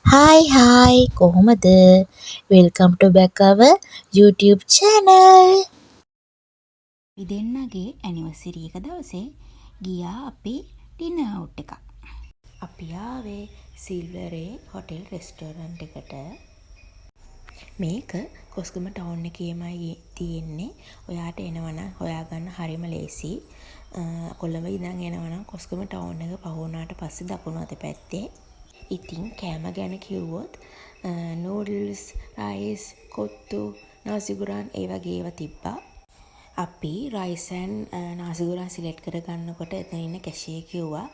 Hi කොහොමද? Welcome to back our YouTube channel. අපි දෙන්නගේ ඇනිවර්සරි එක දවසේ ගියා අපි ඩිනර් අවුට් එකක්. අපි ආවේ සිල්වරේ හොටෙල් රෙස්ටෝරන්ට් එකට. මේක කොස්ගම ටවුන් එකේමයි තියෙන්නේ. ඔයාට එනවනම් හොයාගන්න හරිම ලේසි. කොළඹ ඉඳන් එනවනම් කොස්ගම ටවුන් එක පහ වුණාට පස්සේ දකුණු අත පැත්තේ. ඉතින් කෑම ගැන කිව්වොත් නූඩල්ස්, රයිස්, කොත්තු, නාසිගුරාන් ඒ වගේ ඒවා තිබ්බා. අපි රයිසන් නාසිගුරාන් සිලෙක්ට් කරගන්නකොට එතන ඉන්න කැෂියර් කිව්වා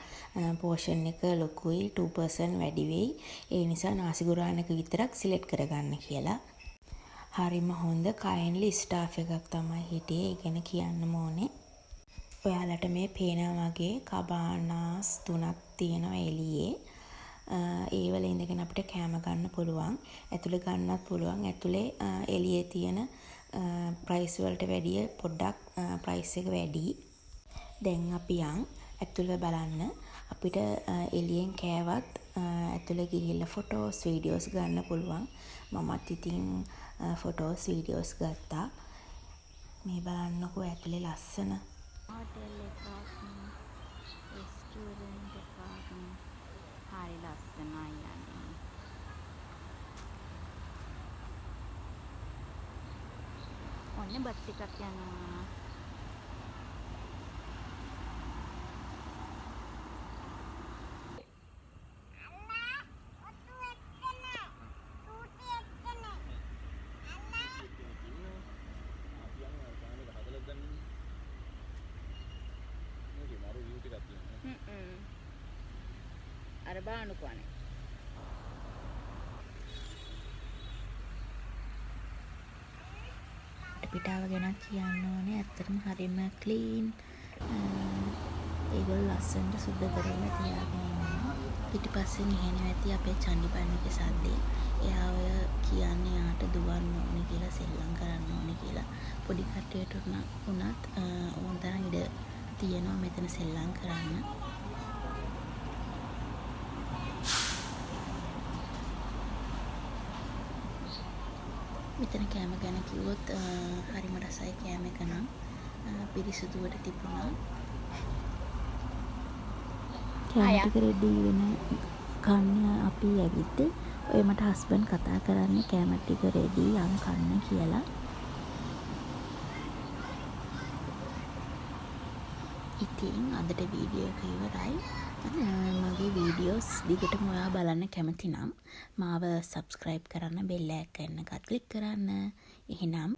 පෝෂන් එක ලොකුයි 2% වැඩි වෙයි. ඒ නිසා නාසිගුරාන් එක විතරක් සිලෙක්ට් කරගන්න කියලා. හරිම හොඳ කයින්ඩ්ලි ස්ටාෆ් එකක් තමයි හිටියේ. ඒ ගැන කියන්නම ඕනේ. ඔයාලට මේ පේනා වගේ කබානාස් 3ක් තියෙනවා එළියේ. ඒවල ඉඳගෙන අපිට කෑම ගන්න පුළුවන්. ඇතුලේ ගන්නත් පුළුවන්. ඇතුලේ එළියේ තියෙන ප්‍රයිස් වලට වැඩිය පොඩ්ඩක් ප්‍රයිස් එක වැඩි. දැන් අපි යන් ඇතුලේ බලන්න. අපිට එළියෙන් කෑවත් ඇතුලේ ගිහිල්ලා ෆොටෝස් වීඩියෝස් ගන්න පුළුවන්. මමත් ඉතින් ෆොටෝස් වීඩියෝස් ගත්තා. මේ බලන්නකෝ ඇතුලේ ලස්සන හෝටල් එකක්, රෙස්ටෝරන්ට් එකක්. හරි ලස්සනයි යන්නේ. ඔන්න බස් එකක් යනවා. අර බානුකෝ අනේ. පිටාව ගැන කියන්න ඕනේ. ඇත්තටම හරිම ක්ලීන්. ඒගොල්ලෝ ලස්සනට සුද්ධ කරලා තියාගෙන ඉන්නවා. පිටිපස්සෙන් එහෙනවා ඇති අපේ චන්ඩිපන්නගේ සද්දේ. එයා ඔය කියන්නේ යාට දුවන්න ඕනේ කියලා, සෙල්ලම් කරන්න ඕනේ කියලා. පොඩි කට්ටියට උනත් ඕන තරම් ඉඩ තියෙනවා මෙතන සෙල්ලම් කරන්න. මෙතන කෑම ගැන කිව්වොත් හරිම රසයි කෑම එක නම්. පිරිසුදුවට තිබුණා. කෑම ටික රෙඩි වෙන කන්න අපි ඇවිත් ඔය මට හස්බන්ඩ් කතා කරන්නේ කෑම ටික රෙඩි යන් කන්න කියලා. ඉතින් අදට වීඩියෝ එක ඉවරයි. මගේ වීඩියෝස් දිගටම ඔයා බලන්න කැමති නම් මාව සබ්ස්ක්‍රයිබ් කරන්න, බෙල් එකක් එකත් ක්ලික් කරන්න. එහෙනම්